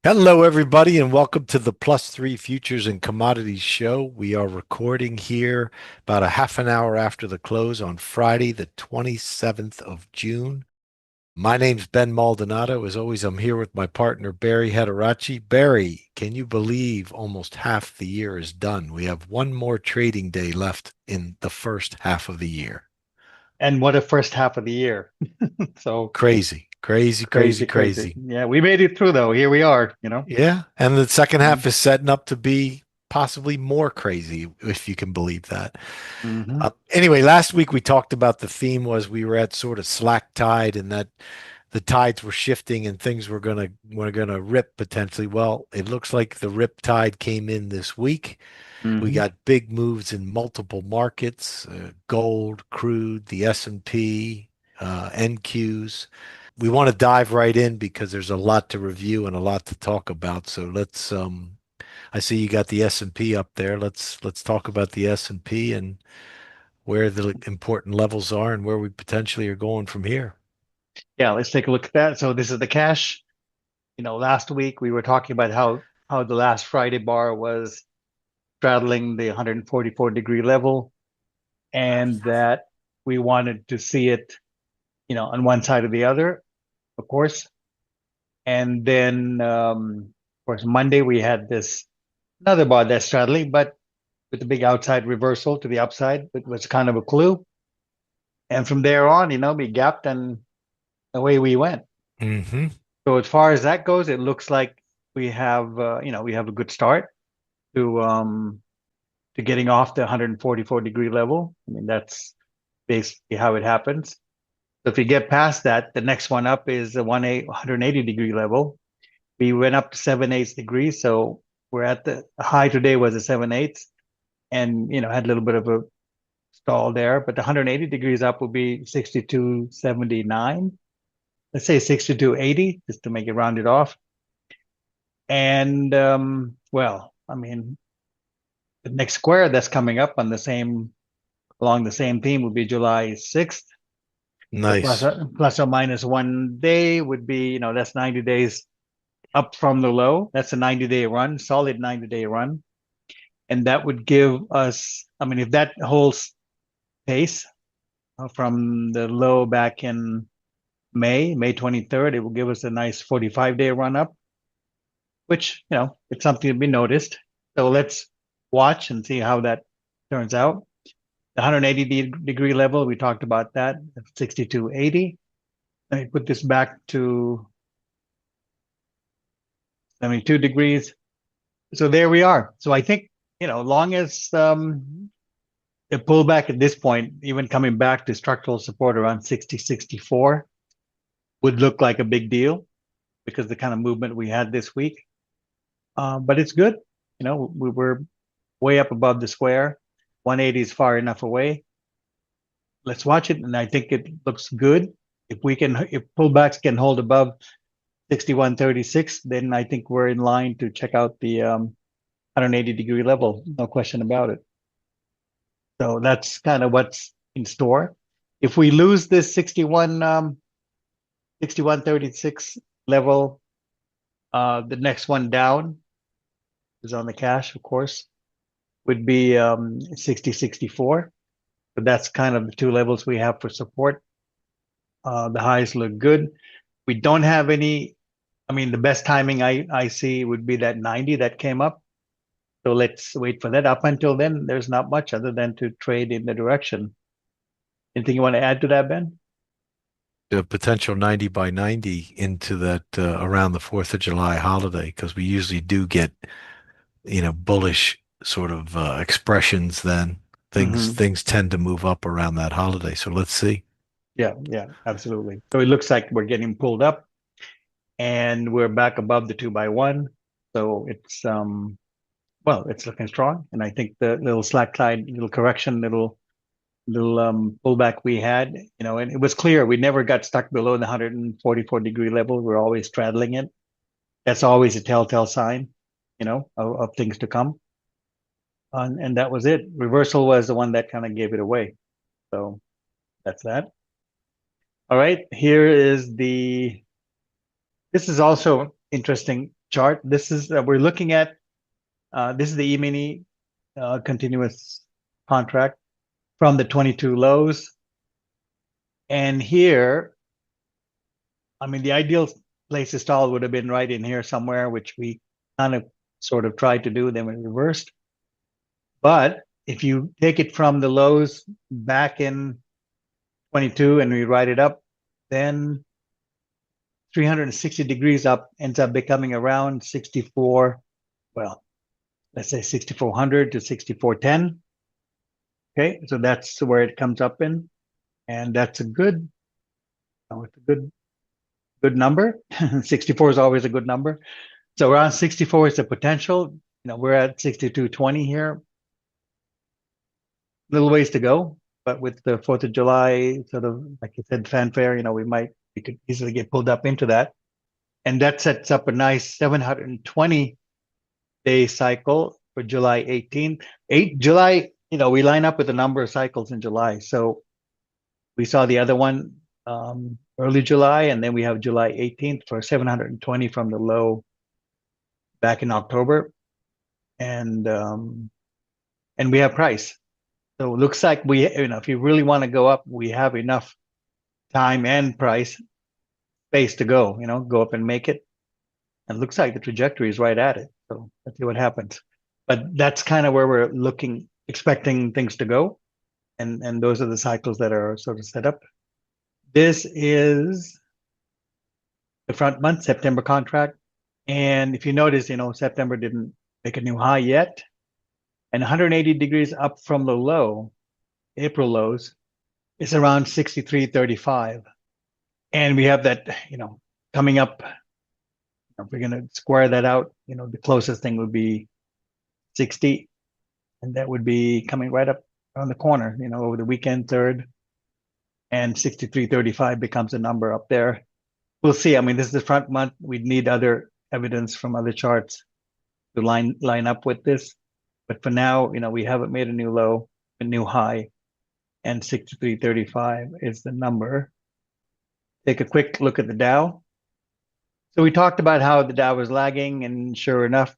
Hello, everybody, and welcome to the Plus Three Futures and Commodities Show. We are recording here about a half an hour after the close on Friday, the 27th of June. My name's Ben Maldonado. As always, I'm here with my partner, Barry Hederachi. Barry, can you believe almost half the year is done? We have one more trading day left in the first half of the year. And what a first half of the year. So Crazy, crazy, crazy, crazy, crazy. crazy. Yeah, we made it through though. Here we are. Yeah, and the second half Mm-hmm. is setting up to be possibly more crazy, if you can believe that. Mm-hmm. Anyway, last week we talked about the theme was we were at sort of slack tide and that the tides were shifting and things were gonna rip potentially. Well, it looks like the rip tide came in this week. We Mm-hmm. got big moves in multiple markets, gold, crude, the S&P, NQs. We want to dive right in because there's a lot to review and a lot to talk about. So let's I see you got the S&P up there. Let's talk about the S&P and where the important levels are and where we potentially are going from here. Yeah, let's take a look at that. So this is the cash. Last week we were talking about how the last Friday bar was straddling the 144-degree level, and that we wanted to see it, on one side or the other, of course. And then, of course, Monday we had this another bar that's straddling, but with the big outside reversal to the upside, it was kind of a clue. And from there on, we gapped and away we went. Hmm. So as far as that goes, it looks like we have a good start to um to getting off the 144-degree level. I mean, that's basically how it happens. So if you get past that, the next one up is the 180-degree level. We went up to 7/8 degrees, so we're at the high today was a 7/8, and had a little bit of a stall there, but the 180 degrees up will be 62.79. Let's say 62.80 just to make it rounded off. And well, I mean, the next square that's coming up on the same along the same theme would be July 6th. So Nice. plus or minus 1 day would be, that's 90 days up from the low. That's a 90-day run, solid 90-day run. And that would give us, I mean, if that holds pace from the low back in May 23rd, it will give us a nice 45-day run up, which, it's something to be noticed. So let's watch and see how that turns out. The 180-degree level, we talked about that, 62.80. Let me put this back to 72 degrees. So there we are. So I think, long as the pullback at this point, even coming back to structural support around 60.64 would look like a big deal because the kind of movement we had this week. But it's good. We were way up above the square. 180 is far enough away. Let's watch it, and I think it looks good. If pullbacks can hold above 61.36, then I think we're in line to check out the 180-degree level. No question about it. So that's kind of what's in store. If we lose this 61.36 level, the next one down is on the cash, of course, would be 60.64. But that's kind of the two levels we have for support. The highs look good. We don't have any, I mean, the best timing I see would be that 90 that came up. So let's wait for that. Up until then, there's not much other than to trade in the direction. Anything you want to add to that, Ben? The potential 90 by 90 into that around the 4th of July holiday, because we usually do get, bullish sort of expressions then. Things Hmm. things tend to move up around that holiday. So let's see. Yeah, yeah, absolutely. So it looks like we're getting pulled up and we're back above the 2 by 1. So it's well, it's looking strong. And I think the little slack tide, little correction, little pullback we had, and it was clear we never got stuck below the 144-degree level. We're always straddling it. That's always a telltale sign, of things to come. And that was it. Reversal was the one that kind of gave it away. So that's that. All right. This is also interesting. chart. This is we're looking at this is the E-mini continuous contract from the 22 lows. And here, I mean, the ideal place to stall would have been right in here somewhere, which we kind of sort of tried to do, then we reversed. But if you take it from the lows back in 22 and we write it up, then 360 degrees up ends up becoming around 64, well, let's say 6400 to 6410. Okay, so that's where it comes up in, and that's a good, it's a good number. 64 is always a good number. So around 64 is the potential. We're at 6220 here. Little ways to go, but with the 4th of July sort of, like you said, fanfare, we could easily get pulled up into that. And that sets up a nice 720-day cycle for July 18th. July, we line up with a number of cycles in July. So we saw the other one early July, and then we have July 18th for 720 from the low back in October. And we have price. So it looks like if you really want to go up, we have enough time and price space to go up and make it. And it looks like the trajectory is right at it. So let's see what happens. But that's kind of where we're expecting things to go. And those are the cycles that are sort of set up. This is the front month, September contract. And if you notice, September didn't make a new high yet. And 180 degrees up from the low, April lows, is around 63.35. And we have that, coming up. If we're going to square that out, the closest thing would be 60. And that would be coming right up around the corner, over the weekend, 3rd. And 63.35 becomes a number up there. We'll see. I mean, this is the front month. We'd need other evidence from other charts to line up with this. But for now, we haven't made a new low, a new high, and 63.35 is the number. Take a quick look at the Dow. So we talked about how the Dow was lagging, and sure enough,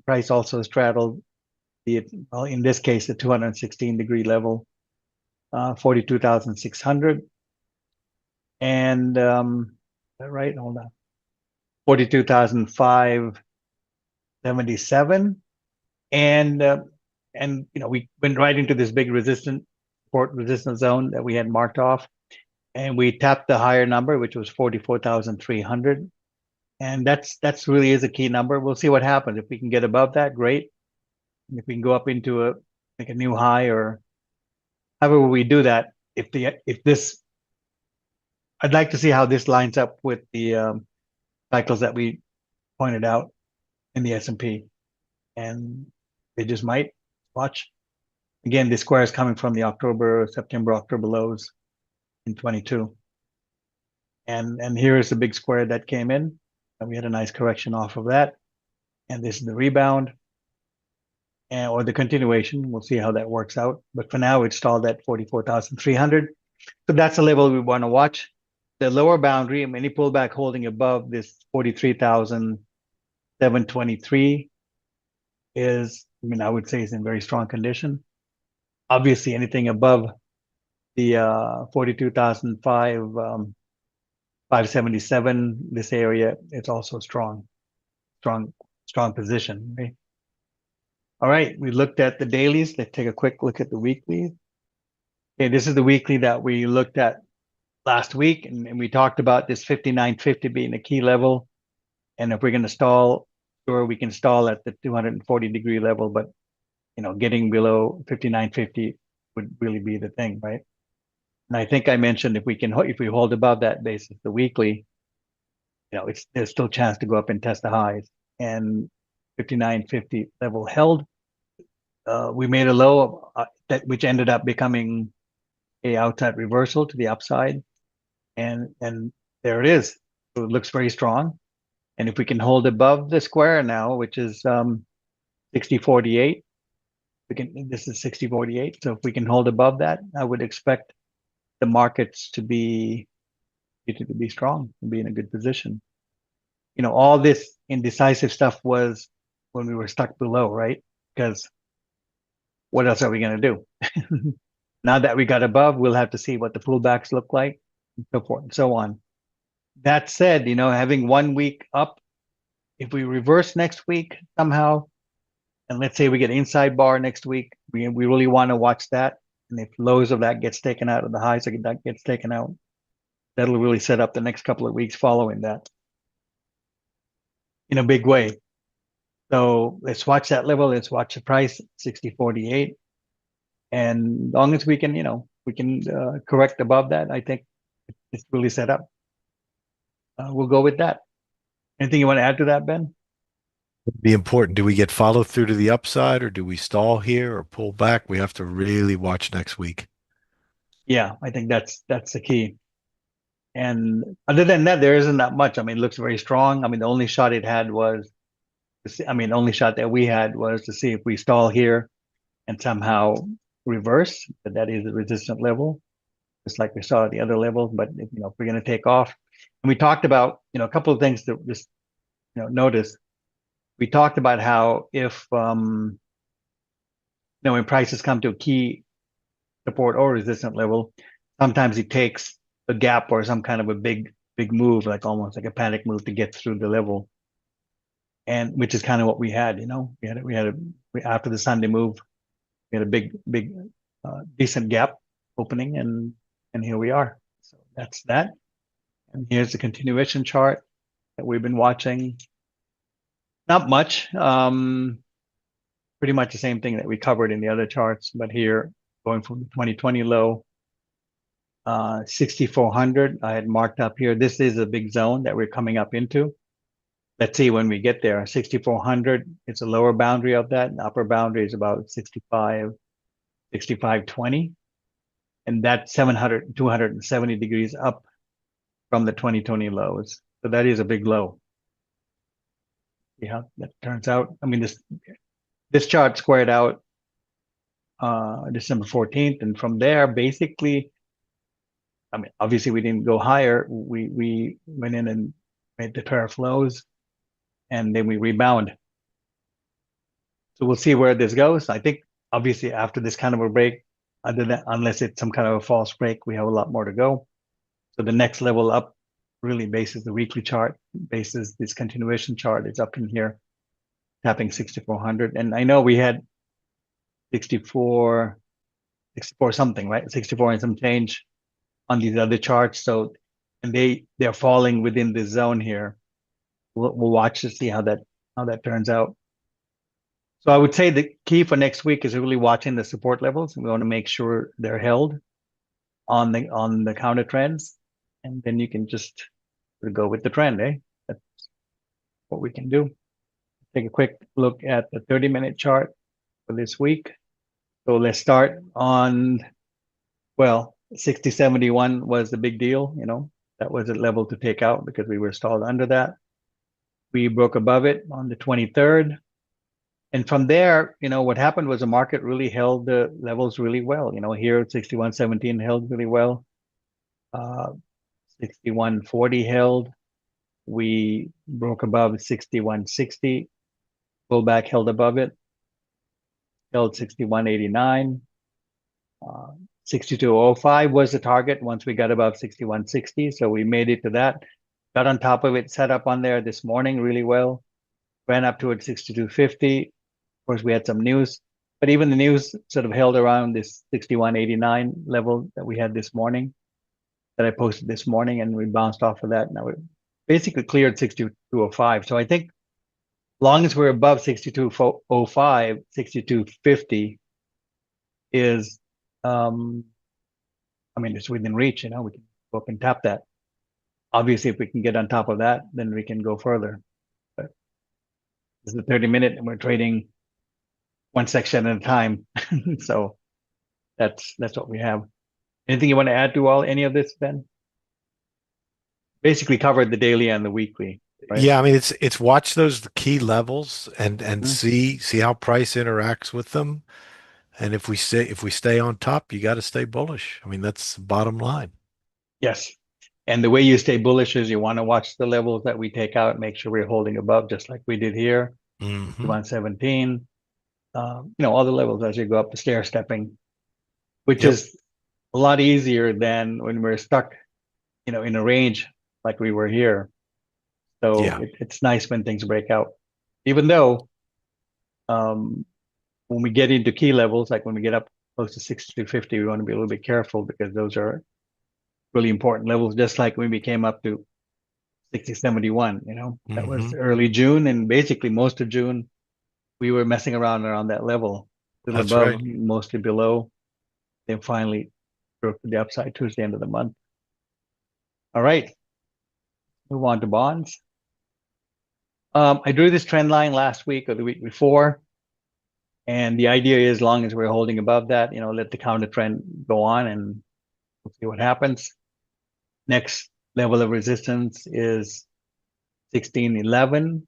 price also straddled in this case, the 216-degree level, 42,600. And right, hold on, 42,577. And we went right into this big support resistance zone that we had marked off, and we tapped the higher number, which was 44,300. And that's really is a key number. We'll see what happens. If we can get above that, great. And if we can go up into make a new high, or however we do that, I'd like to see how this lines up with the cycles that we pointed out in the S&P, and they just might watch. Again, the square is coming from the September, October lows in 22. And here is the big square that came in, and we had a nice correction off of that. And this is the rebound, or the continuation. We'll see how that works out. But for now, it's stalled at 44,300. So that's the level we want to watch. The lower boundary, any pullback holding above this 43,723 is, I would say, is in very strong condition. Obviously, anything above the 42,577, this area, it's also strong position. Right? All right, we looked at the dailies. Let's take a quick look at the weekly. Okay, this is the weekly that we looked at last week, and we talked about this 59.50 being a key level. And if we're going to stall, sure, we can stall at the 240-degree level, but getting below 59.50 would really be the thing, right? And I think I mentioned if we hold above that basis, the weekly, there's still a chance to go up and test the highs. And 59.50 level held. We made a low which ended up becoming a outside reversal to the upside, and there it is. So it looks very strong. And if we can hold above the square now, which is 60.48, this is 60.48. So if we can hold above that, I would expect the markets to be strong and be in a good position. all this indecisive stuff was when we were stuck below, right? Because what else are we going to do? Now that we got above, we'll have to see what the pullbacks look like, and so forth and so on. That said, having 1 week up, if we reverse next week somehow, and let's say we get inside bar next week, we really want to watch that. And if lows of that gets taken out, or the highs of that gets taken out, that'll really set up the next couple of weeks following that in a big way. So let's watch that level. Let's watch the price 60.48, and as long as we can, correct above that, I think it's really set up. We'll go with that. Anything you want to add to that, Ben? Be important. Do we get follow through to the upside or do we stall here or pull back? We have to really watch next week. Yeah, I think that's the key. And other than that, there isn't that much. I mean, it looks very strong. I mean, the only shot it had was, the only shot that we had was to see if we stall here and somehow reverse, but that is a resistant level, just like we saw at the other levels. But if we're going to take off, and we talked about, a couple of things to just, notice. We talked about how if, when prices come to a key support or resistant level, sometimes it takes a gap or some kind of a big move, like almost like a panic move to get through the level, and which is kind of what we had. After the Sunday move, we had a big decent gap opening, and here we are. So that's that. And here's the continuation chart that we've been watching. Not much. Pretty much the same thing that we covered in the other charts, but here going from the 2020 low, 6,400, I had marked up here. This is a big zone that we're coming up into. Let's see when we get there. 6,400, it's a lower boundary of that. The upper boundary is about 65.20. And that's 270 degrees up from the 2020 lows. So that is a big low. Yeah, that turns out. I mean, this chart squared out December 14th, and from there, basically, I mean, obviously we didn't go higher. We went in and made the tariff lows, and then we rebound. So we'll see where this goes. I think obviously after this kind of a break, unless it's some kind of a false break, we have a lot more to go. So the next level up really bases the weekly chart, bases this continuation chart. It's up in here, tapping 6,400. And I know we had 64 something, right? 64 and some change on these other charts. So, and they're falling within this zone here. We'll watch to see how that turns out. So I would say the key for next week is really watching the support levels. We want to make sure they're held on the counter trends, and then you can just go with the trend, eh? That's what we can do. Take a quick look at the 30-minute chart for this week. So let's start on, 60.71 was the big deal. That was a level to take out because we were stalled under that. We broke above it on the 23rd. And from there, what happened was the market really held the levels really well. Here 61.17 held really well. 61.40 held. We broke above 61.60. Pullback held above it. Held 61.89. 62.05 was the target once we got above 61.60. So we made it to that. Got on top of it, set up on there this morning really well. Ran up towards 62.50. Of course, we had some news, but even the news sort of held around this 61.89 level that we had this morning, that I posted this morning, and we bounced off of that. Now we basically cleared 62.05. So I think long as we're above 62.05, 62.50 is, it's within reach. We can go up and tap that. Obviously, if we can get on top of that, then we can go further. But this is the 30-minute, and we're trading one section at a time. So that's what we have. Anything you want to add to any of this, Ben? Basically covered the daily and the weekly, right? Yeah, I mean it's watch those key levels and Mhm. see how price interacts with them. And if we stay on top, you got to stay bullish. I mean, that's the bottom line. Yes. And the way you stay bullish is you want to watch the levels that we take out, make sure we're holding above, just like we did here, Hmm. 117. All the levels as you go up the stair stepping, which Yep. is a lot easier than when we're stuck, in a range like we were here. So Yeah. it's nice when things break out, even though um, when we get into key levels, like when we get up close to 60 to 50, we want to be a little bit careful because those are really important levels, just like when we came up to 60, 71, that was Hmm. early June. And basically most of June, we were messing around that level, a little That's above, right. mostly below. Then finally broke to the upside towards the end of the month. All right, move on to bonds. I drew this trend line last week or the week before. And the idea is, as long as we're holding above that, let the counter trend go on and we'll see what happens. Next level of resistance is 1611,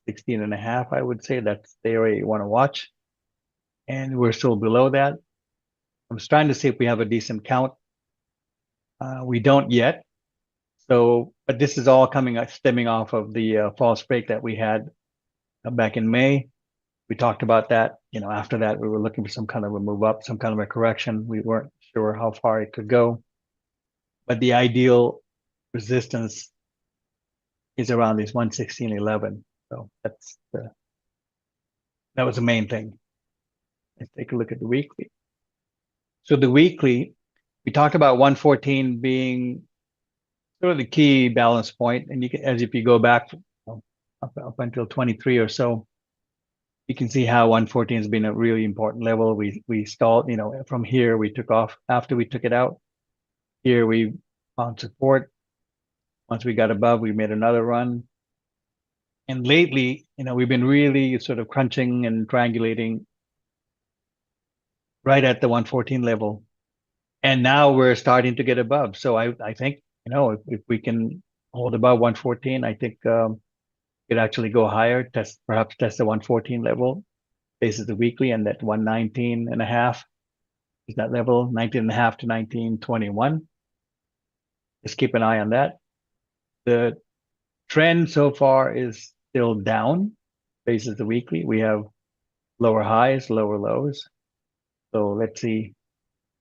16 and a half, I would say. That's the area you want to watch. And we're still below that. I'm trying to see if we have a decent count. We don't yet. So, but this is all stemming off of the false break that we had back in May. We talked about that. After that, we were looking for some kind of a move up, some kind of a correction. We weren't sure how far it could go, but the ideal resistance is around this 116.11. So that was the main thing. Let's take a look at the weekly. So the weekly, we talked about 114 being sort of the key balance point, and as if you go back up until 23 or so, you can see how 114 has been a really important level. We stalled, from here we took off after we took it out. Here we found support. Once we got above, we made another run. And lately, we've been really sort of crunching and triangulating right at the 114 level. And now we're starting to get above. So I think, if we can hold above 114, I think it actually go higher, perhaps test the 114 level, basis the weekly, and that 119 and a half is that level, 19 and a half to 1921. Just keep an eye on that. The trend so far is still down, basis the weekly. We have lower highs, lower lows. So let's see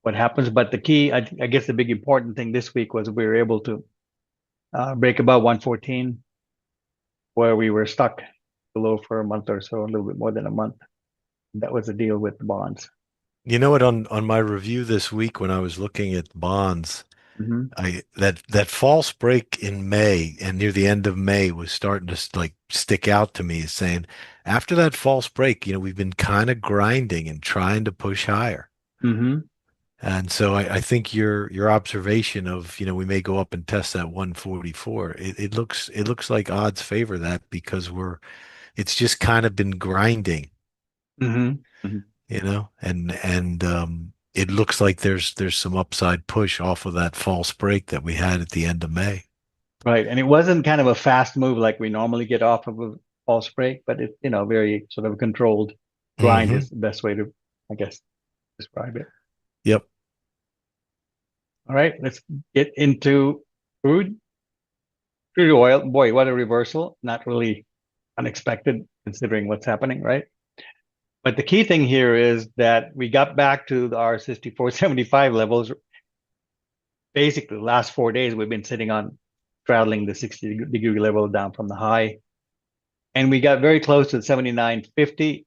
what happens. But the key, I guess the big important thing this week was we were able to break above 114, where we were stuck below for a month or so, a little bit more than a month. That was the deal with the bonds. You know what? On my review this week, when I was looking at bonds, Hmm. I that false break in May and near the end of May was starting to like stick out to me as saying, after that false break, we've been kind of grinding and trying to push higher. Hmm. And so I think your observation of, we may go up and test that 144, it looks like odds favor that because it's just kind of been grinding, Hmm. Hmm. and it looks like there's some upside push off of that false break that we had at the end of May. Right. And it wasn't kind of a fast move like we normally get off of a false break, but it's, very sort of controlled grind Hmm. is the best way to, I guess, describe it. Yep. All right. Let's get into crude. Crude oil. Boy, what a reversal. Not really unexpected considering what's happening, right? But the key thing here is that we got back to our 64.75 levels. Basically, the last 4 days, we've been sitting on straddling the 60-degree level down from the high. And we got very close to the 79.50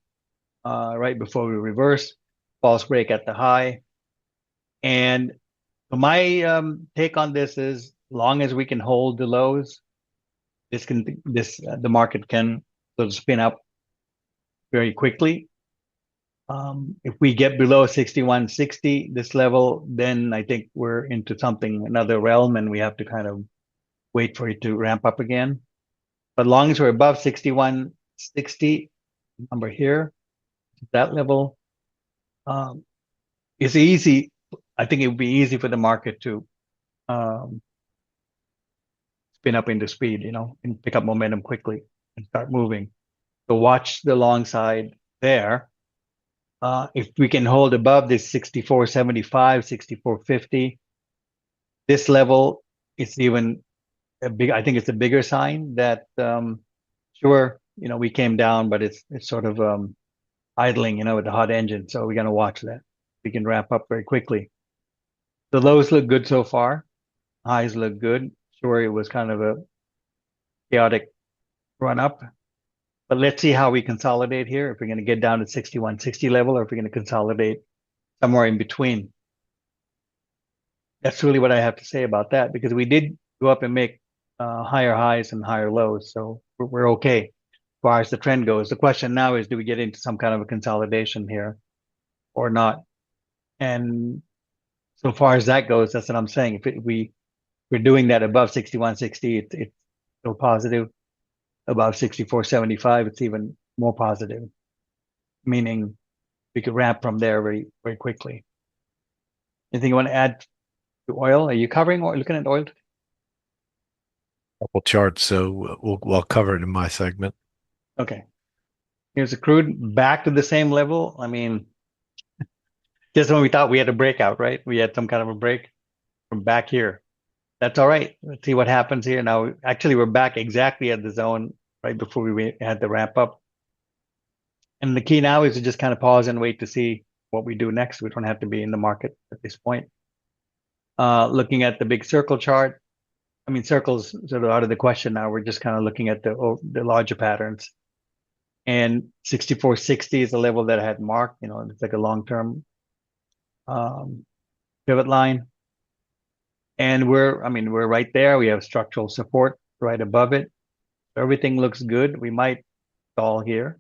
right before we reversed. False break at the high. And my take on this is, long as we can hold the lows, the market can sort of spin up very quickly. If we get below 61.60, this level, then I think we're into another realm, and we have to kind of wait for it to ramp up again. But long as we're above 61.60, number here, that level, um, it's easy. I think it would be easy for the market to um, spin up into speed, and pick up momentum quickly and start moving. So watch the long side there. If we can hold above this 64.75, 64.50, this level, it's even I think it's a bigger sign that sure, we came down, but it's sort of idling, with the hot engine. So we're gonna watch that. We can wrap up very quickly. The lows look good so far. Highs look good. Sure, it was kind of a chaotic run up, but let's see how we consolidate here. If we're going to get down to 6160 level, or if we're going to consolidate somewhere in between. That's really what I have to say about that, because we did go up and make higher highs and higher lows, so we're okay as far as the trend goes. The question now is, do we get into some kind of a consolidation here or not? And so far as that goes, that's what I'm saying. If we're doing that above 6160, it's still positive. Above 6475, it's even more positive, meaning we could ramp from there very, very quickly. Anything you want to add to oil? Are you covering or looking at oil? Couple charts, so we'll cover it in my segment. Okay. Here's the crude back to the same level. I mean, just when we thought we had a breakout, right? We had some kind of a break from back here. That's all right. Let's see what happens here. Now, actually, we're back exactly at the zone right before we had the ramp up. And the key now is to just kind of pause and wait to see what we do next. We don't have to be in the market at this point. Looking at the big circle chart, I mean, circles sort of out of the question now. We're just kind of looking at the larger patterns. And 6460 is the level that I had marked. It's like a long-term pivot line. And we're right there. We have structural support right above it. Everything looks good. We might stall here.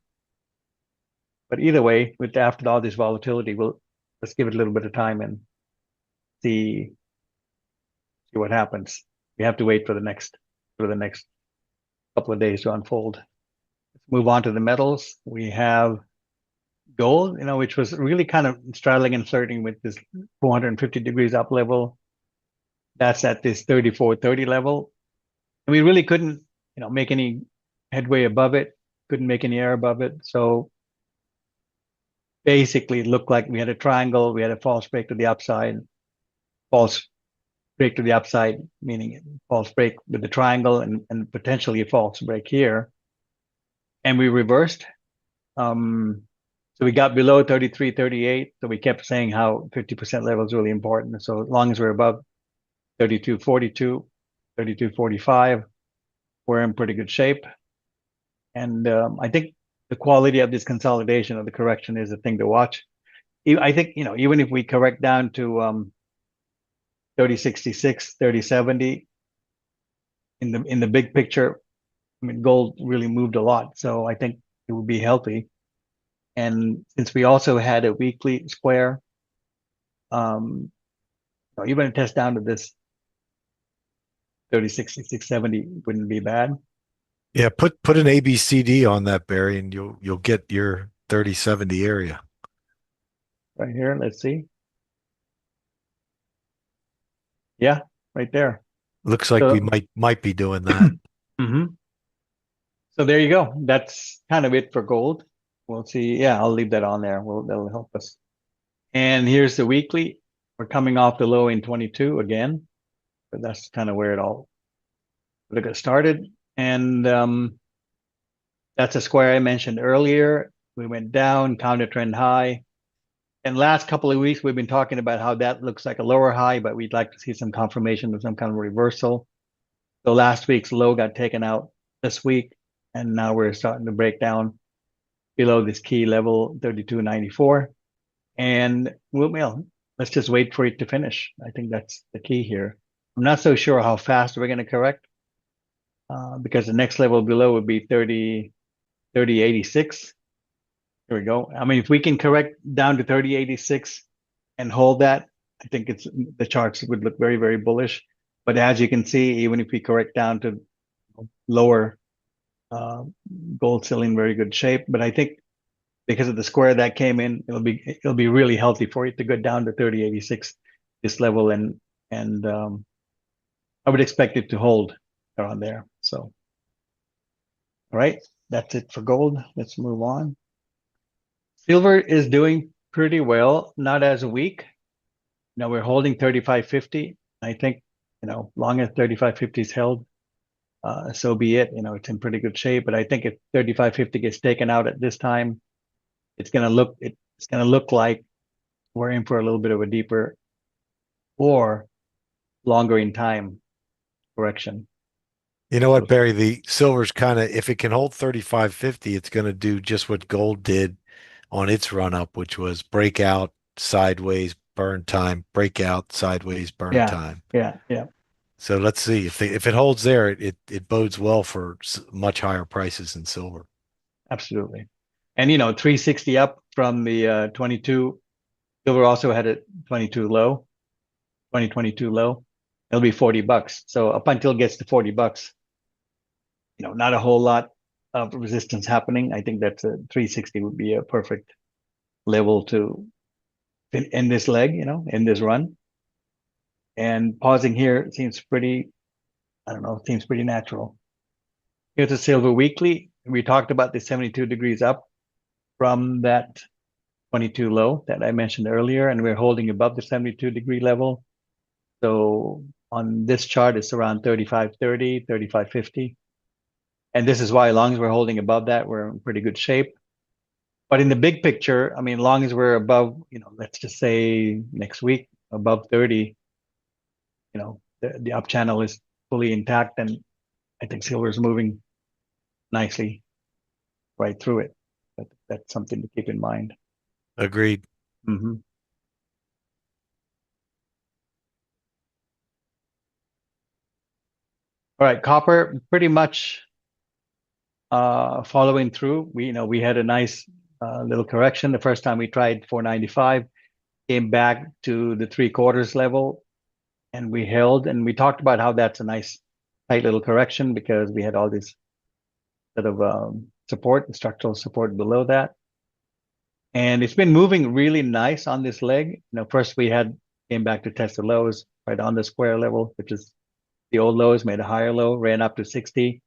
But either way, after all this volatility, let's give it a little bit of time and see what happens. We have to wait for the next couple of days to unfold. Let's move on to the metals. We have gold, which was really kind of straddling and flirting with this 450 degrees up level. That's at this 3430 level. And we really couldn't, make any headway above it, couldn't make any air above it. So basically it looked like we had a triangle, we had a false break to the upside, false break to the upside, meaning false break with the triangle and potentially a false break here. And we reversed. So we got below 33.38. So we kept saying how 50% level is really important. So as long as we're above 32.42, 32.45, we're in pretty good shape. And I think the quality of this consolidation of the correction is a thing to watch. I think, even if we correct down to 30.66, 30.70, in the big picture, I mean, gold really moved a lot. So I think it would be healthy. And since we also had a weekly square, even a test down to this 30.66, 70 wouldn't be bad. Yeah, put an ABCD on that, Barry, and you'll get your 3070 area. Right here, let's see. Yeah, right there. Looks like we So, might be doing that. mhm. So there you go. That's kind of it for gold. We'll see. Yeah, I'll leave that on there. That'll help us. And here's the weekly. We're coming off the low in 22 again, but that's kind of where it all got started. And that's a square I mentioned earlier. We went down, counter trend high. And last couple of weeks, we've been talking about how that looks like a lower high, but we'd like to see some confirmation of some kind of reversal. So last week's low got taken out this week, and now we're starting to break down below this key level, 32.94. And let's just wait for it to finish. I think that's the key here. I'm not so sure how fast we're going to correct, because the next level below would be 30.86. Here we go. I mean, if we can correct down to 30.86 and hold that, I think the charts would look very, very bullish. But as you can see, even if we correct down to lower, gold still in very good shape. But I think because of the square that came in, it'll be really healthy for it to go down to 30.86, this level, and I would expect it to hold around there. So, all right, that's it for gold. Let's move on. Silver is doing pretty well, not as weak. We're holding 35.50. I think long as 35.50 is held, so be it. It's in pretty good shape. But I think if 35.50 gets taken out at this time, it's gonna look like we're in for a little bit of a deeper or longer in time correction. You know what, So, Barry? The silver's kind of, if it can hold 35.50, it's going to do just what gold did on its run up, which was breakout, sideways, burn time, breakout, sideways, burn yeah, time. yeah, yeah, So let's see if it holds there, it bodes well for much higher prices in silver. absolutely. And 360 up from the 22. Silver also had a 22 low, 2022 low. It'll be $40. So up until it gets to $40, not a whole lot of resistance happening. I think that's a 360 would be a perfect level to end this leg, end this run. And pausing here seems pretty, I don't know, seems pretty natural. Here's a silver weekly. We talked about the 72 degrees up from that 22 low that I mentioned earlier, and we're holding above the 72-degree level. So on this chart, it's around 35.30, 35.50. And this is why, as long as we're holding above that, we're in pretty good shape. But in the big picture, I mean, as long as we're above, let's just say next week, above 30, the up channel is fully intact, and I think silver is moving nicely right through it. But that's something to keep in mind. Agreed. Mm-hmm. All right, copper pretty much following through. We had a nice little correction. The first time we tried 495, came back to the three-quarters level, and we held. And we talked about how that's a nice tight little correction because we had all this sort of support, structural support below that. And it's been moving really nice on this leg. First we came back to test the lows right on the square level, which is the old lows, made a higher low, ran up to 60,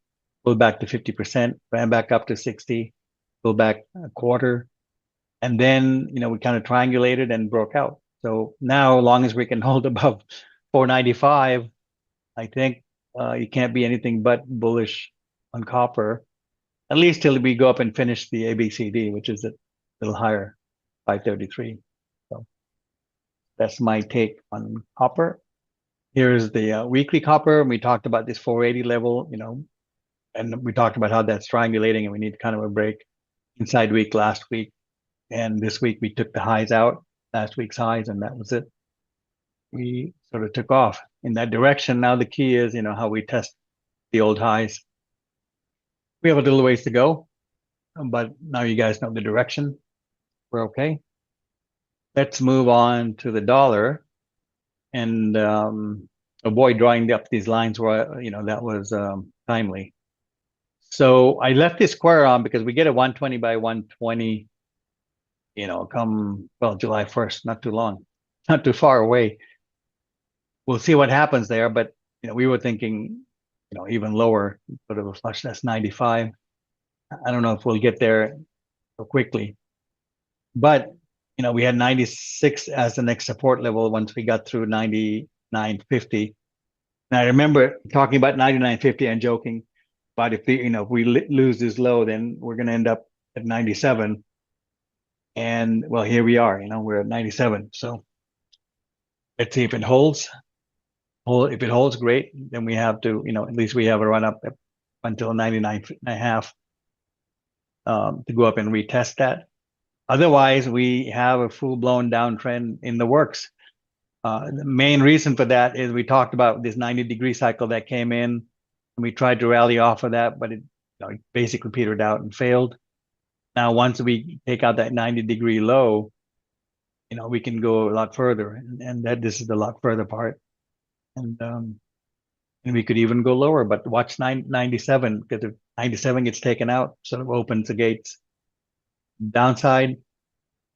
pulled back to 50%, ran back up to 60, pulled back a quarter. And then, we kind of triangulated and broke out. So now, as long as we can hold above 495, I think you can't be anything but bullish on copper, at least till we go up and finish the ABCD, which is a little higher, 533. So that's my take on copper. Here's the weekly copper. We talked about this 480 level, and we talked about how that's triangulating and we need kind of a break inside week last week. And this week we took the highs out, last week's highs, and that was it. We sort of took off in that direction. Now the key is, how we test the old highs. We have a little ways to go, but now you guys know the direction. We're okay. Let's move on to the dollar and avoid drawing up these lines where, that was timely. So I left this square on because we get a 120 by 120, come, well, July 1st, not too long, not too far away. We'll see what happens there, but we were thinking, even lower, sort of a flush that's 95. I don't know if we'll get there so quickly, but we had 96 as the next support level once we got through 99.50. And I remember talking about 99.50 and joking, but if we lose this low, then we're going to end up at 97. And well, here we are. We're at 97. So let's see if it holds. If it holds, great. Then we have to, at least we have a run up until 99 and a half to go up and retest that. Otherwise, we have a full-blown downtrend in the works. The main reason for that is we talked about this 90-degree cycle that came in, and we tried to rally off of that, but it basically petered out and failed. Now, once we take out that 90-degree low, we can go a lot further, and that this is the lot further part. And we could even go lower, but watch 97, because if 97 gets taken out, sort of opens the gates downside.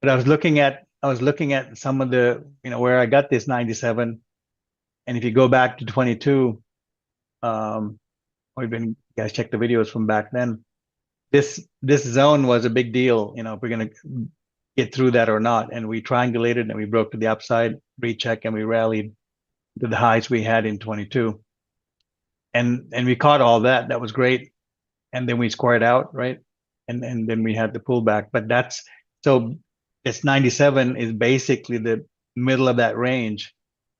But I was looking at some of the, where I got this 97. And if you go back to 22, or even you guys check the videos from back then, this zone was a big deal, if we're going to get through that or not. And we triangulated and we broke to the upside, recheck, and we rallied to the highs we had in 22. And we caught all that. That was great. And then we squared out, right? And then we had the pullback. But that's so it's 97 is basically the middle of that range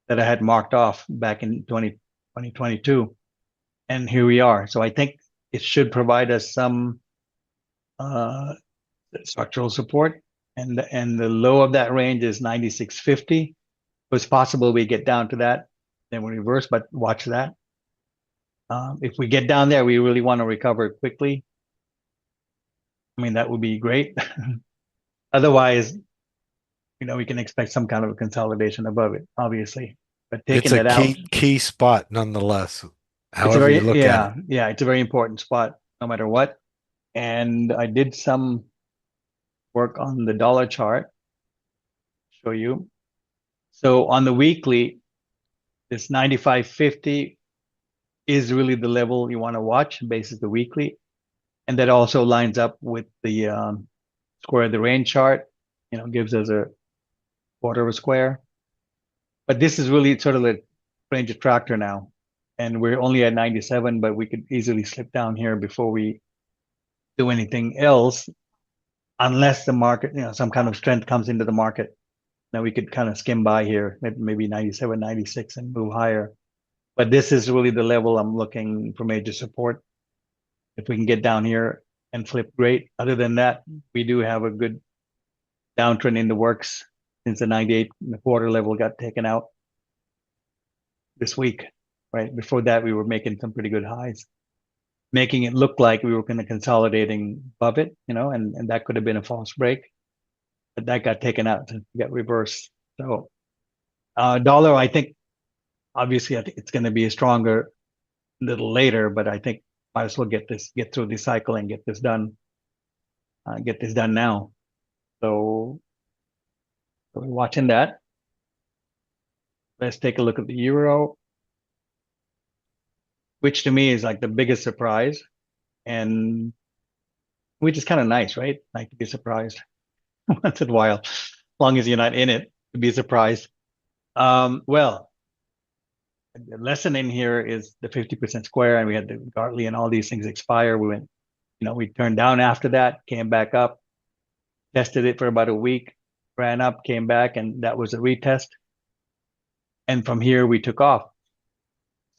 that I had marked off back in 2022. And here we are. So I think it should provide us some uh, structural support. And the low of that range is 96.50. It's possible we get down to that, then we reverse, but watch that. If we get down there, we really want to recover quickly. I mean, that would be great. Otherwise, we can expect some kind of a consolidation above it, obviously. But It's taking a that out, key spot nonetheless, it's a however you very, look at it. yeah, it's a very important spot, no matter what. And I did some work on the dollar chart, show you. So on the weekly, this 95.50 is really the level you want to watch, basis the weekly. And that also lines up with the square of the range chart, gives us a quarter of a square. But this is really sort of the range attractor now. And we're only at 97, but we could easily slip down here before we do anything else, unless the market, some kind of strength comes into the market. Now we could kind of skim by here, maybe 97, 96 and move higher. But this is really the level I'm looking for major support. If we can get down here and flip, great. Other than that, we do have a good downtrend in the works since the 98 and a quarter level got taken out this week, right? Before that, we were making some pretty good highs, making it look like we were kind of consolidating above it, and that could have been a false break, but that got taken out and got reversed. So, dollar, I think, obviously, I think it's going to be a stronger a little later, but I think might as well get through the cycle and get this done now. So we're watching that. Let's take a look at the euro, which to me is like the biggest surprise, and which is kind of nice, right? Like to be surprised once in a while, as long as you're not in it, to be surprised. Well, the lesson in here is the 50% square, and we had the Gartley and all these things expire. We went, we turned down after that, came back up, tested it for about a week, ran up, came back, and that was a retest. And from here we took off.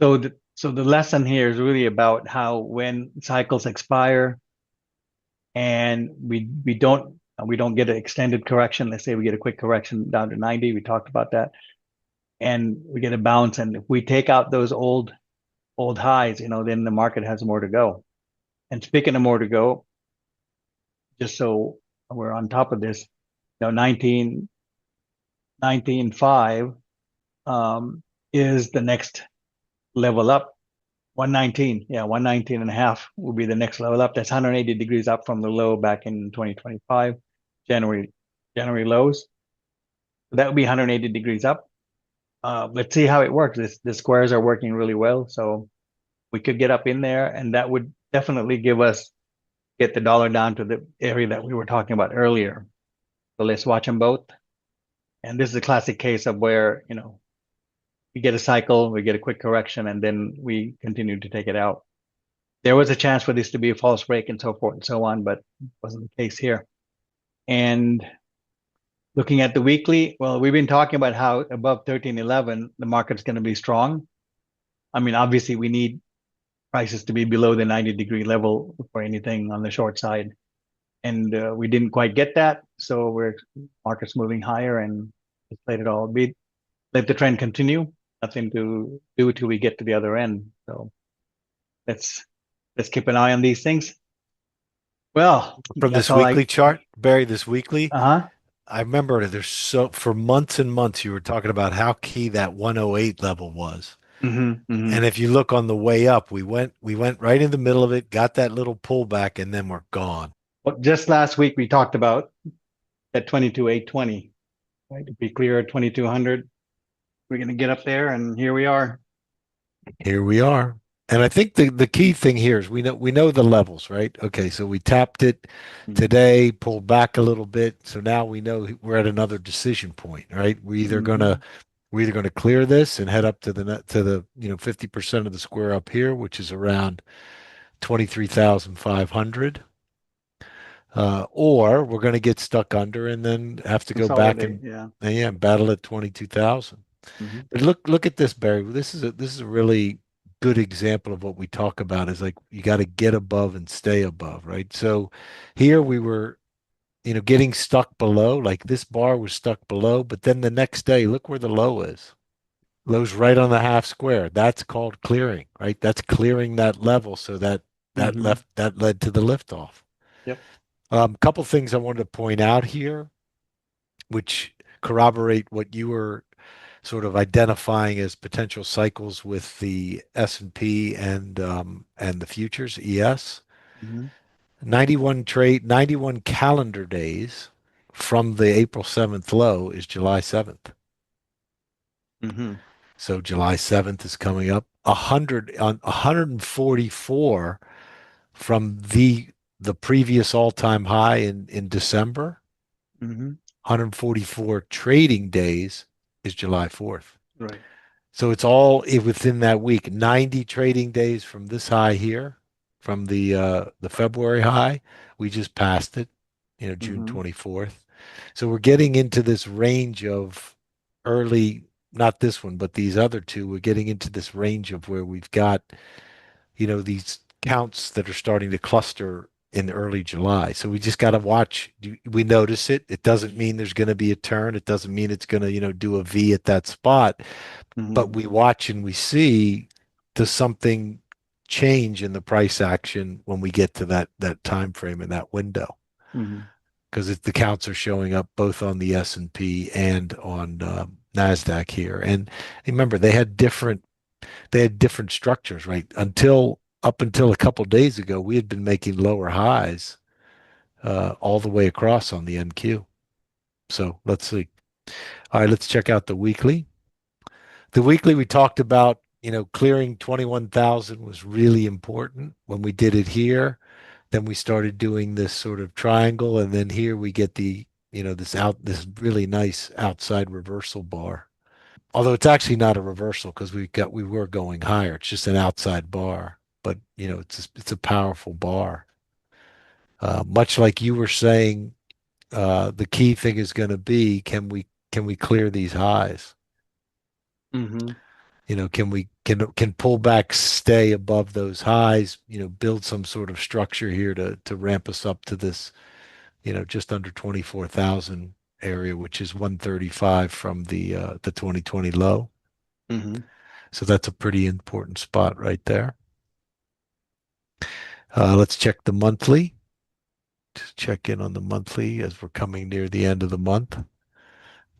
So the lesson here is really about how when cycles expire and we don't get an extended correction. Let's say we get a quick correction down to 90. We talked about that, and we get a bounce. And if we take out those old highs, then the market has more to go. And speaking of more to go, just so we're on top of this, 19.5 is the next level up. 119, yeah, 119 and a half will be the next level up. That's 180 degrees up from the low back in 2025, January lows. So that would be 180 degrees up. Let's see how it works. The squares are working really well, so we could get up in there, and that would definitely get the dollar down to the area that we were talking about earlier. So let's watch them both. And this is a classic case of where, we get a cycle, we get a quick correction, and then we continue to take it out. There was a chance for this to be a false break and so forth and so on, but it wasn't the case here. And looking at the weekly, well, we've been talking about how above 1311, the market's going to be strong. I mean, obviously, we need prices to be below the 90-degree level for anything on the short side. And we didn't quite get that. So market's moving higher, and just let it all be. Let the trend continue. Nothing to do till we get to the other end. So let's keep an eye on these things. Well, From that's this all weekly chart, Barry, this weekly, uh-huh. I remember for months and months you were talking about how key that 108 level was. And if you look on the way up, we went right in the middle of it, got that little pullback, and then we're gone. Well, just last week we talked about that 22,820, right? To be clear, at 2,200, we're going to get up there, and here we are. Here we are. And I think the key thing here is we know the levels, right? Okay, so we tapped it today, pulled back a little bit. So now we know we're at another decision point, right? We're either going to We're either going to clear this and head up to the net, to the 50% of the square up here, which is around 23,500, or we're going to get stuck under and then have to go back Consolidate. and, Yeah. yeah, battle at 22,000. Hmm. But look at this, Barry. This is a really good example of what we talk about is like you got to get above and stay above, right? So here we were, getting stuck below, like this bar was stuck below, but then the next day, look where the low is. Low's right on the half square. That's called clearing, right? That's clearing that level so that Hmm. that led to the liftoff. Yep. Couple things I wanted to point out here, which corroborate what you were sort of identifying as potential cycles with the S&P and the futures ES. Hmm. 91 calendar days from the April 7th low is July 7th. Hmm. So July 7th is coming up. 144 from the previous all-time high in December. Hmm. 144 trading days is July 4th. Right. So it's all within that week. 90 trading days from this high here, from the February high. We just passed it, June Hmm. 24th. So we're getting into this range of early, not this one, but these other two. We're getting into this range of where we've got, these counts that are starting to cluster in early July. So we just got to watch. We notice it. It doesn't mean there's going to be a turn. It doesn't mean it's going to, do a V at that spot, but Hmm. we watch and we see, does something change in the price action when we get to that time frame in that window? Hmm. Because the counts are showing up both on the S&P and on NASDAQ here. And remember, they had different structures, right? Up until a couple days ago, we had been making lower highs all the way across on the NQ. So let's see. All right, let's check out the weekly. The weekly we talked about, clearing 21,000 was really important when we did it here. Then we started doing this sort of triangle, and then here we get this really nice outside reversal bar. Although it's actually not a reversal because we were going higher. It's just an outside bar, but it's a powerful bar. Much like you were saying, the key thing is going to be, can we clear these highs? Hmm. Can pullbacks stay above those highs? Build some sort of structure here to ramp us up to this, just under 24,000 area, which is 135 from the 2020 low. Hmm. So that's a pretty important spot right there. Let's check the monthly. Just check in on the monthly as we're coming near the end of the month.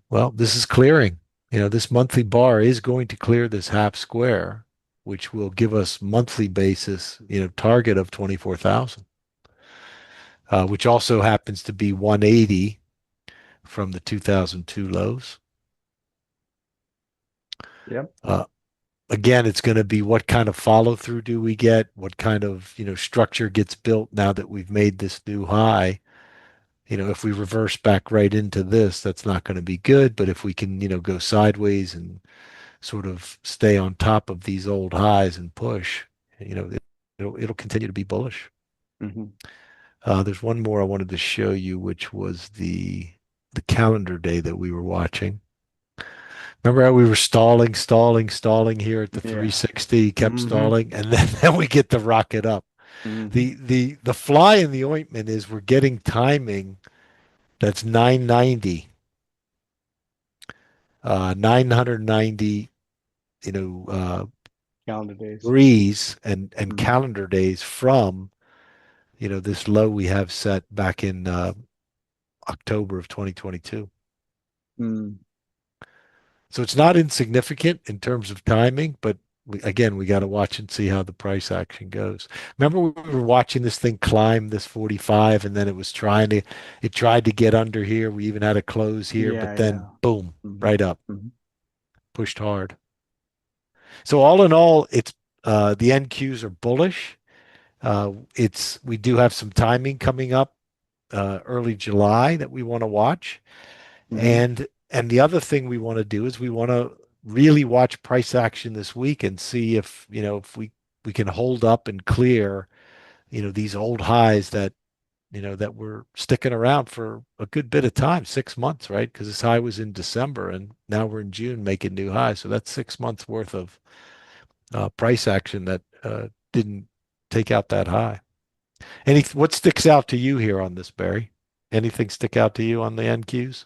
Well, this is clearing. This monthly bar is going to clear this half square, which will give us monthly basis, target of 24,000, which also happens to be 180 from the 2002 lows. Yep. Uh, Again, it's going to be what kind of follow through do we get? What kind of, structure gets built now that we've made this new high? If we reverse back right into this, that's not going to be good. But if we can, go sideways and sort of stay on top of these old highs and push, it'll continue to be bullish. Hmm. There's one more I wanted to show you, which was the calendar day that we were watching. Remember how we were stalling, stalling, stalling here at the Yeah. 360, kept Hmm. stalling, and then we get the rocket up. Hmm. The fly in the ointment is we're getting timing that's 990, 990, you know, uh, Calendar days. degrees and Hmm. calendar days from, this low we have set back in October of 2022. Mm. So it's not insignificant in terms of timing, but again, we got to watch and see how the price action goes. Remember, we were watching this thing climb this 45, and then it tried to get under here. We even had a close here, but Yeah. then Yeah. boom, Hmm. right up, Hmm. pushed hard. So all in all, it's the NQs are bullish. We do have some timing coming up early July that we want to watch. Hmm. And the other thing we want to do is we want to really watch price action this week and see if, if we can hold up and clear, these old highs that, that were sticking around for a good bit of time, 6 months, right? Because this high was in December and now we're in June making new highs. So that's 6 months worth of price action that didn't take out that high. What sticks out to you here on this, Barry? Anything stick out to you on the NQs?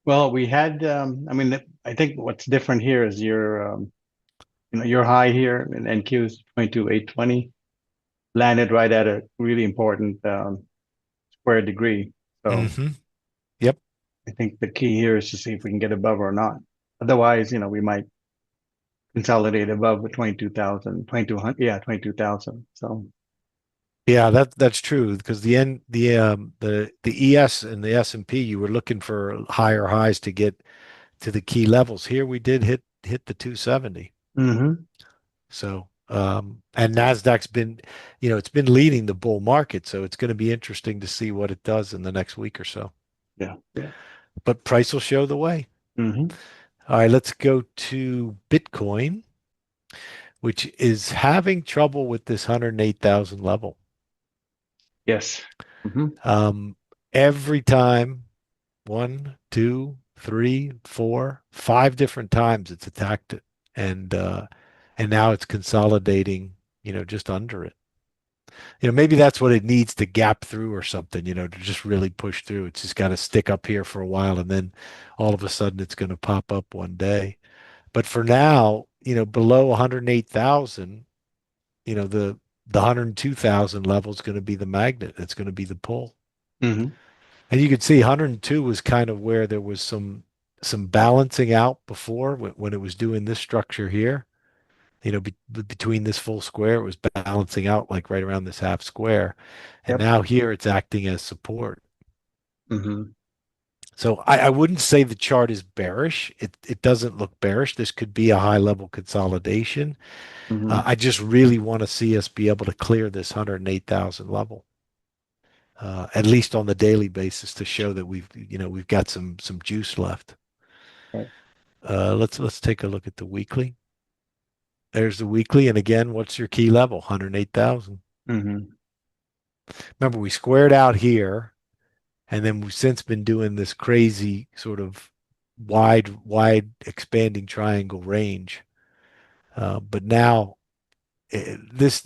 Well, we had, I mean, I think what's different here is your high here in NQ is 22,820 landed right at a really important square degree. So Mm-hmm. Yep. I think the key here is to see if we can get above or not. Otherwise, we might consolidate above the 22,000, 2200, yeah, 22,000. So, Yeah, that's true because the ES and the S&P, you were looking for higher highs to get to the key levels. Here we did hit the 270. hmm So and NASDAQ's been, it's been leading the bull market, so it's going to be interesting to see what it does in the next week or so. yeah, yeah. But price will show the way. hmm All right, let's go to Bitcoin, which is having trouble with this 108,000 level. Yes. hmm Um, every time, one, two, three, four, five different times it's attacked it, and now it's consolidating, just under it. Maybe that's what it needs to gap through or something, to just really push through. It's just got to stick up here for a while, and then all of a sudden it's going to pop up one day. But for now, below 108,000, the 102,000 level is going to be the magnet. It's going to be the pull. hmm And you can see 102 was kind of where there was some balancing out before when it was doing this structure here. Between this full square, it was balancing out like right around this half square. And Yep. now here it's acting as support. hmm So I wouldn't say the chart is bearish. It doesn't look bearish. This could be a high level consolidation. hmm I just really want to see us be able to clear this 108,000 level, at least on the daily basis, to show that we've got some juice left. Right. Let's take a look at the weekly. There's the weekly, and again, what's your key level? 108,000. hmm Remember, we squared out here, and then we've since been doing this crazy sort of wide expanding triangle range. But now this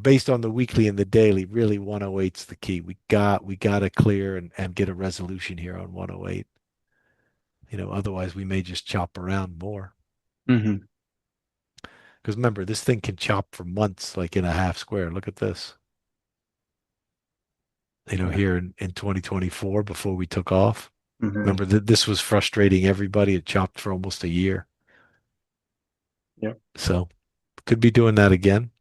based on the weekly and the daily, really 108's the key. We got to clear and get a resolution here on 108. Otherwise we may just chop around more. hmm Because remember, this thing can chop for months, like in a half square. Look at this. Yeah. Here in 2024 before we took off. hmm Remember that this was frustrating everybody. It chopped for almost a year. Yep. So could be doing that again.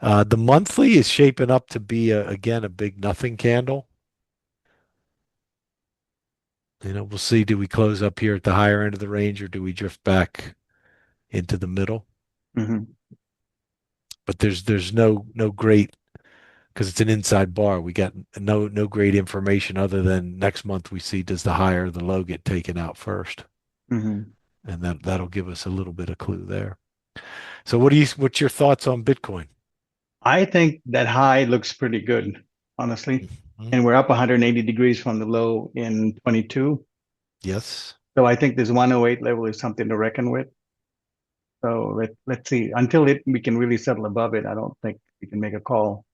The monthly is shaping up to be again a big nothing candle. We'll see. Do we close up here at the higher end of the range or do we drift back into the middle? hmm But there's no great because it's an inside bar. We got no great information other than next month we see does the higher or the low get taken out first, hmm and that'll give us a little bit of clue there. So what's your thoughts on Bitcoin? I think that high looks pretty good, honestly. Mhm. And we're up 180 degrees from the low in 22. Yes. So I think this 108 level is something to reckon with. So let's see. Until we can really settle above it, I don't think we can make a call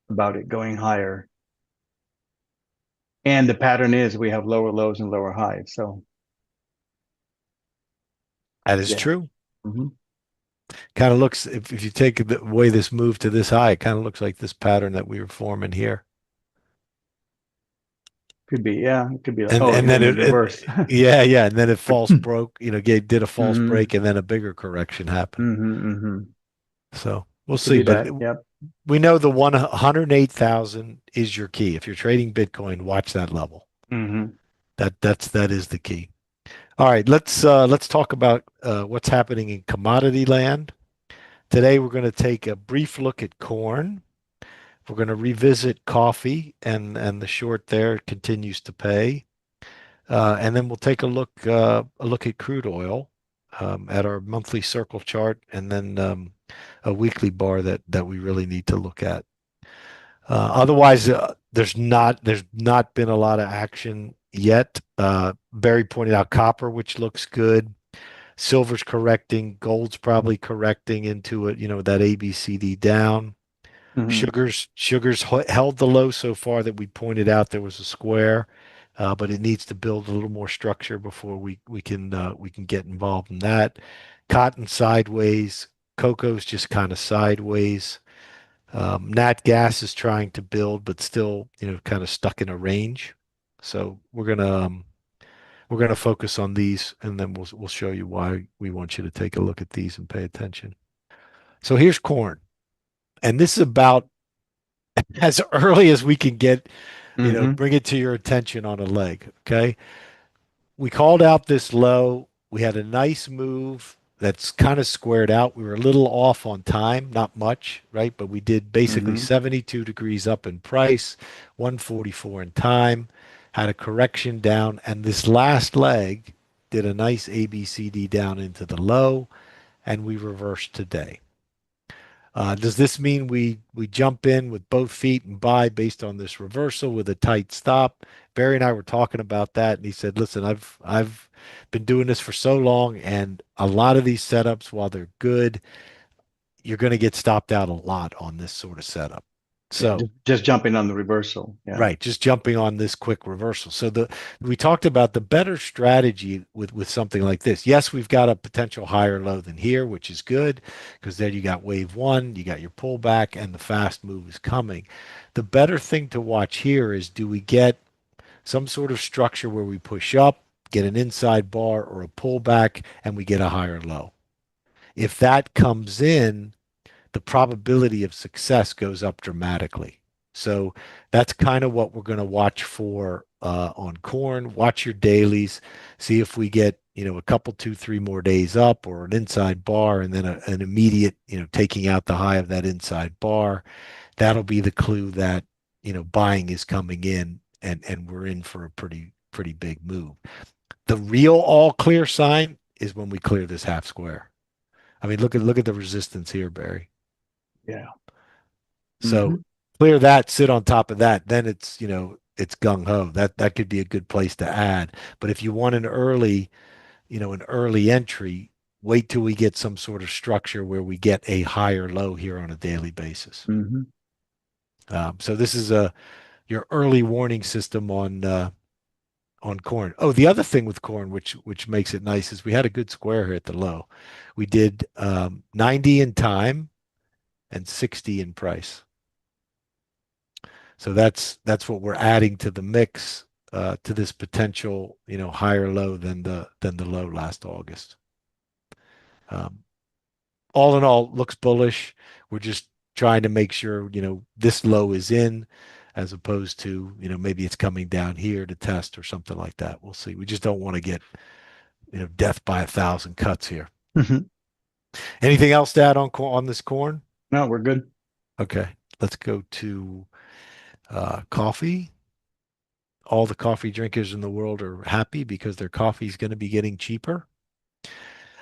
about it going higher. And the pattern is we have lower lows and lower highs. So That is yeah. true. hmm Kind of looks, if you take the way this moved to this high, it kind of looks like this pattern that we were forming here. Could be, yeah. It could be like, And oh, and then even in reverse. yeah, and then it false broke, did a false hmm break, and then a bigger correction happened. hmm So we'll It could see. be But that. Yep. we know the 108,000 is your key. If you're trading Bitcoin, watch that level. hmm That is the key. All right, let's talk about what's happening in commodity land. Today we're going to take a brief look at corn. We're going to revisit coffee, and the short there continues to pay. And then we'll take a look at crude oil. at our monthly circle chart, and then a weekly bar that we really need to look at. Otherwise, there's not been a lot of action yet. Barry pointed out copper, which looks good. Silver's correcting. Gold's probably correcting into it. That ABCD down. Hmm. Sugars held the low so far that we pointed out there was a square, but it needs to build a little more structure before we can get involved in that. Cotton sideways. Cocoa's just kind of sideways. Nat gas is trying to build, but still, kind of stuck in a range. So we're gonna focus on these, and then we'll show you why we want you to take a look at these and pay attention. So here's corn, and this is about as early as we can get, Hmm. bring it to your attention on a leg. Okay, we called out this low. We had a nice move that's kind of squared out. We were a little off on time, not much, right? But we did basically Hmm. 72 degrees up in price, 144 in time, had a correction down, and this last leg did a nice ABCD down into the low, and we reversed today. Does this mean we jump in with both feet and buy based on this reversal with a tight stop? Barry and I were talking about that, and he said, "Listen, I've been doing this for so long, and a lot of these setups, while they're good, you're going to get stopped out a lot on this sort of setup." Yeah, So just jumping on the reversal. Yeah. right, just jumping on this quick reversal. So we talked about the better strategy with something like this. Yes, we've got a potential higher low than here, which is good because then you got wave one, you got your pullback, and the fast move is coming. The better thing to watch here is, do we get some sort of structure where we push up, get an inside bar or a pullback, and we get a higher low? If that comes in, the probability of success goes up dramatically. So that's kind of what we're going to watch for on corn. Watch your dailies, see if we get a couple, two, three more days up or an inside bar, and then an immediate taking out the high of that inside bar. That'll be the clue that buying is coming in, and we're in for a pretty big move. The real all clear sign is when we clear this half square. I mean, look at the resistance here, Barry. Yeah. So Hmm. clear that, sit on top of that, then it's gung ho. That could be a good place to add. But if you want an early entry, wait till we get some sort of structure where we get a higher low here on a daily basis. Hmm. So this is your early warning system on corn. Oh, the other thing with corn, which makes it nice, is we had a good square here at the low. We did 90 in time and 60 in price. So that's what we're adding to the mix, to this potential, higher low than the low last August. Um, all in all, looks bullish. We're just trying to make sure, this low is in, as opposed to, maybe it's coming down here to test or something like that. We'll see. We just don't want to get, death by 1,000 cuts here. Hmm. Anything else to add on this corn? No, we're good. Okay, let's go to coffee. All the coffee drinkers in the world are happy because their coffee is going to be getting cheaper.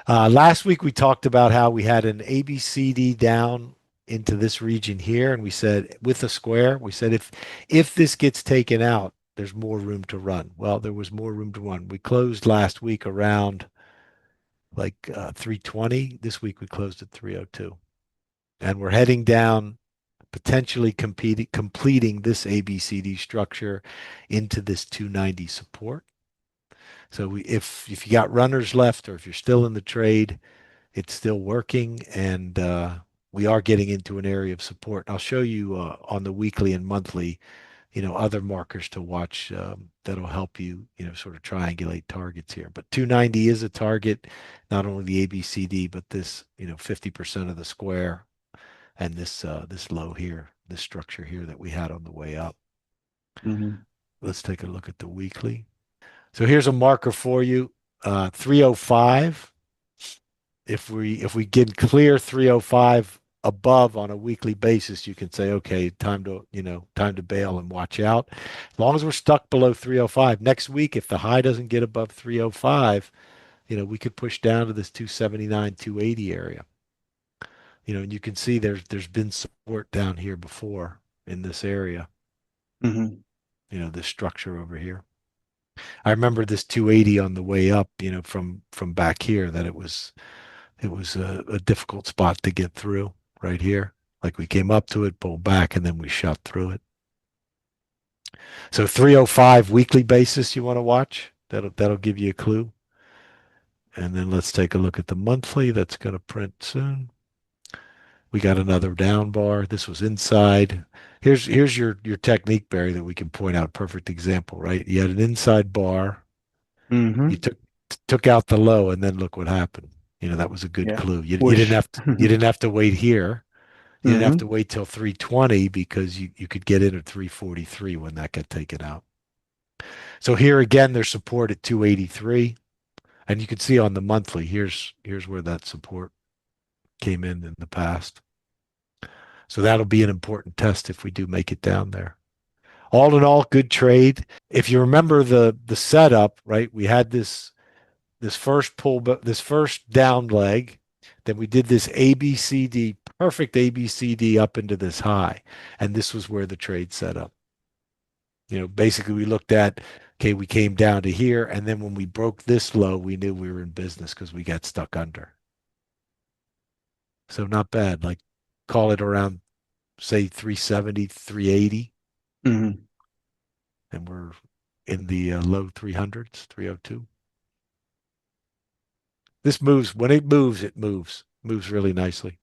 Last week we talked about how we had an ABCD down into this region here, and we said with a square, we said if this gets taken out, there's more room to run. Well, there was more room to run. We closed last week around like 320. This week we closed at 302, and we're heading down, potentially completing this ABCD structure into this 290 support. So if you got runners left, or if you're still in the trade, it's still working, and we are getting into an area of support. And I'll show you on the weekly and monthly, other markers to watch, that'll help you, sort of triangulate targets here. But 290 is a target, not only the ABCD, but this, 50% of the square, and this low here, this structure here that we had on the way up. Hmm. Let's take a look at the weekly. So here's a marker for you, 305. If we get clear 305 above on a weekly basis, you can say, okay, time to bail and watch out. As long as we're stuck below 305, next week, if the high doesn't get above 305, we could push down to this 279, 280 area. And you can see there's been support down here before in this area, Hmm. this structure over here. I remember this 280 on the way up, from back here, that it was a difficult spot to get through right here. Like we came up to it, pulled back, and then we shot through it. So 305 weekly basis you want to watch. That'll give you a clue. And then let's take a look at the monthly. That's going to print soon. We got another down bar. This was inside. Here's your technique, Barry, that we can point out. Perfect example, right? You had an inside bar. You Hmm. took out the low, and then look what happened. That was a good Yeah. clue. You didn't Whoosh. have to you didn't have to wait here. You didn't have to Hmm. wait till 320 because you could get in at 343 when that got taken out. So here again, there's support at 283, and you can see on the monthly. Here's where that support came in the past. So that'll be an important test if we do make it down there. All in all, good trade. If you remember the setup, right? We had this first pull, but this first down leg, then we did this ABCD, perfect ABCD up into this high, and this was where the trade set up. Basically we looked at, okay, we came down to here, and then when we broke this low, we knew we were in business because we got stuck under. So not bad. Like call it around, say, 370, 380, Hmm. and we're in the low 300s, 302. This moves. When it moves really nicely.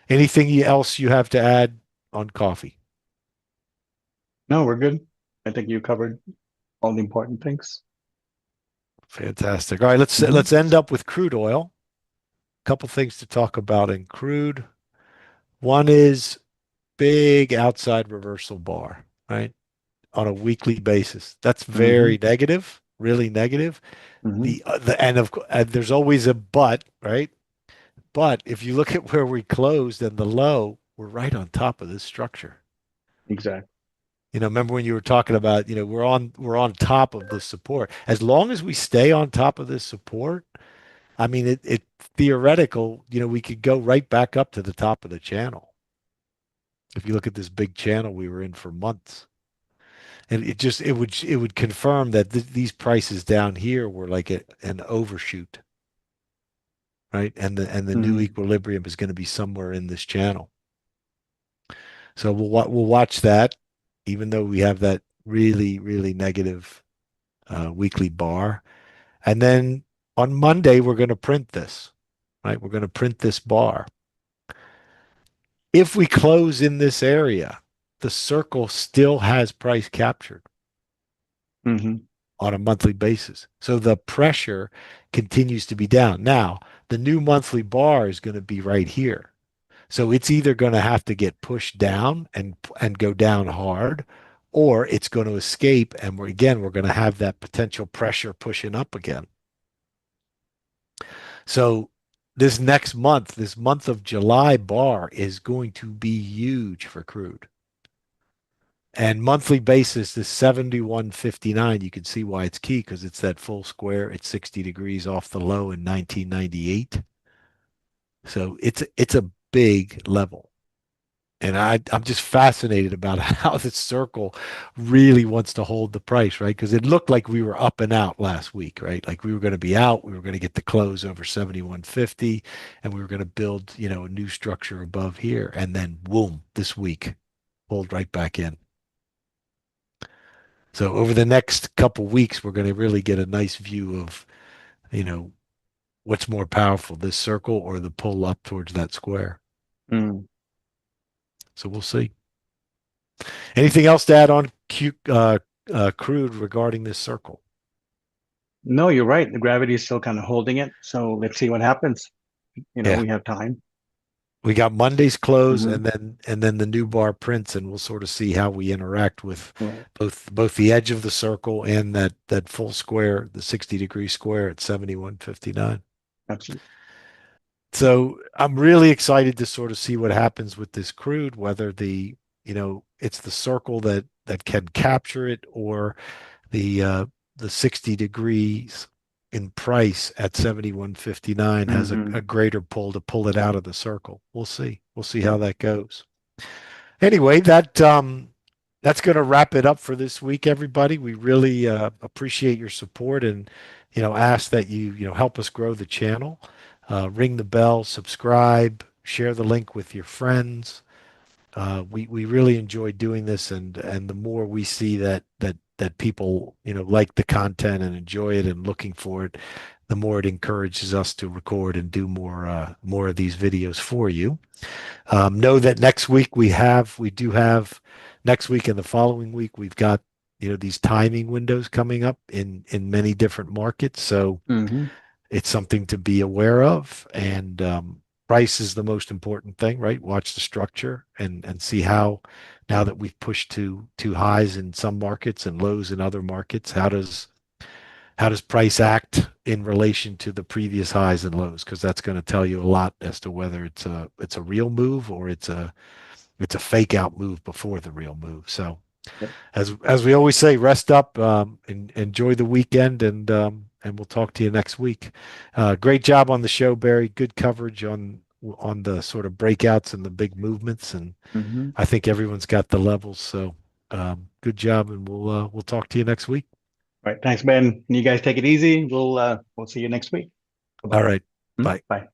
Anything else you have to add on coffee? No, we're good. I think you covered all the important things. Fantastic. All right, let's Hmm. end up with crude oil. A couple things to talk about in crude. One is big outside reversal bar, right? On a weekly basis. That's very Hmm. negative, really negative. Hmm. There's always a but, right? But if you look at where we closed and the low, we're right on top of this structure. Exactly. Remember when you were talking about, we're on top of this support. As long as we stay on top of this support, I mean, it theoretical, we could go right back up to the top of the channel. If you look at this big channel we were in for months, and it would confirm that these prices down here were like an overshoot, right? And the new Hmm. equilibrium is going to be somewhere in this channel. So we'll watch that, even though we have that really really negative weekly bar. And then on Monday, we're going to print this, right? We're going to print this bar. If we close in this area, the circle still has price captured Hmm. on a monthly basis. So the pressure continues to be down. Now, the new monthly bar is going to be right here. So it's either going to have to get pushed down and go down hard, or it's going to escape, and we're going to have that potential pressure pushing up again. So this month of July bar is going to be huge for crude. And monthly basis is 71.59. You can see why it's key because it's that full square. It's 60 degrees off the low in 1998. So it's a big level. And I'm just fascinated about how this circle really wants to hold the price, right? Because it looked like we were up and out last week, right? Like we were going to be out, we were going to get the close over 71.50, and we were going to build, a new structure above here. And then boom, this week, pulled right back in. So over the next couple weeks, we're going to really get a nice view of, you know, what's more powerful, this circle or the pull up towards that square. Mm. So we'll see. Anything else to add on crude regarding this circle? No, you're right. The gravity is still kind of holding it. So let's see what happens. Yeah, We have time. we got Monday's close, Hmm. and then the new bar prints, and we'll sort of see how we interact with Right. both the edge of the circle and that full square, the 60-degree square at 71.59. Absolutely. So I'm really excited to sort of see what happens with this crude, whether it's the circle that can capture it or the 60 degrees. in price at 71.59 has a Hmm. greater pull to pull it out of the circle. We'll see. We'll see how Yeah. that goes. Anyway, that's going to wrap it up for this week, everybody. We really appreciate your support and ask that you help us grow the channel. Ring the bell, subscribe, share the link with your friends. We really enjoy doing this, and the more we see that people like the content and enjoy it and looking for it, the more it encourages us to record and do more of these videos for you. Know that next week we do have next week and the following week we've got these timing windows coming up in many different markets, so Hmm. it's something to be aware of. And price is the most important thing, right? Watch the structure and see how, now that we've pushed to highs in some markets and lows in other markets, how does price act in relation to the previous highs and lows? Because that's going to tell you a lot as to whether it's a real move or it's a fake out move before the real move. So Yep. as we always say, rest up, and enjoy the weekend, and we'll talk to you next week. Great job on the show, Barry. Good coverage on the sort of breakouts and the big movements, and Hmm. I think everyone's got the levels. So good job, and we'll talk to you next week. Right. Thanks, Ben. You guys take it easy. We'll see you next week. All Bye-bye. right, bye. Bye.